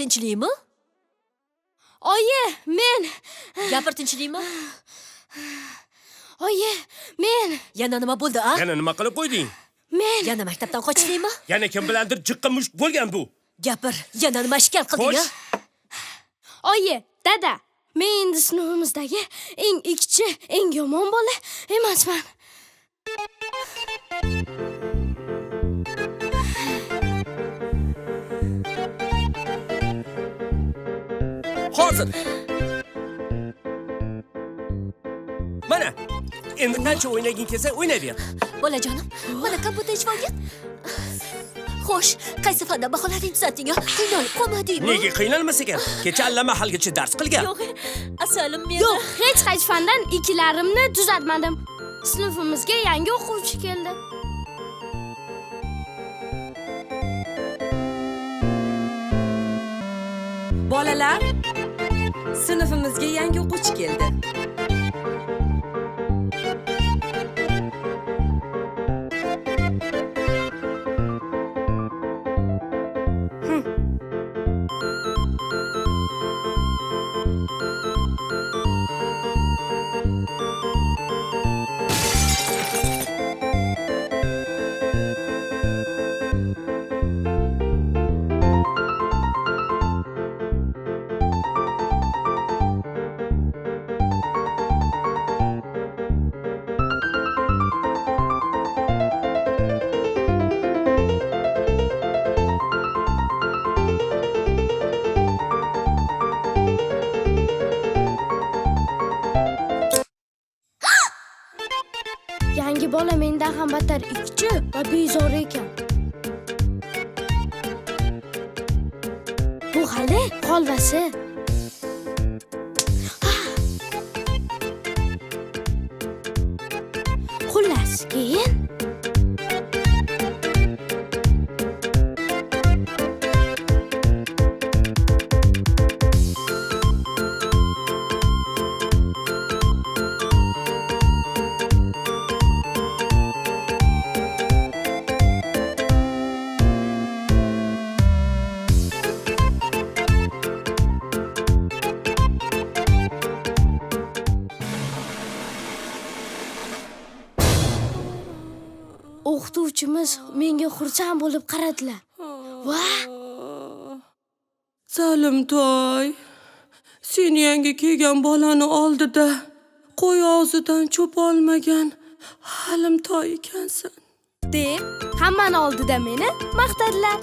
tinchlikmi? Oyi, men. Gapir, tinchlikmi? Oyi, men. Yana nima bo'ldi, a? Yana nima qilib qo'yding? Men. Yana maktabdan qochdingmi? Yana kim bilandir jiqqa mushk bo'lgan bu. Gapir, yana nima ishkal qilding, a? Oyi, dada, men endi sinfimizdagi eng ikkichi, eng yomon bola emasman. Hozir. Mana, endi qancha o'ynaging kelsa o'ynayver. Bolajonim, mana kompyuter ichib olgin. Xo'sh, qaysi fanda baholaring tuzatding, a? Qiynalib qolmadingmi? Nega qiynalmas ekan? Kecha allamahalgacha dars qilgan. Yo'q, asalim meni. Yo'q, hech qaysi fandan ikkilarimni tuzatmadim. Sinfimizga yangi o'quvchi keldi. Bolalar, sinfimizga yangi o'quvchi keldi. Yangi bola mendan ham battar ikkichi va bezor ekan. Bu hali holvasi. Xullas, keyin o'qituvchimiz menga xursand bo'lib qaradilar. Va Salimtoy, sen yangi kelgan bolani oldida qo'y og'zidan cho'polmagan Halimtoy ekansan. deb hammani oldida meni maqtadilar.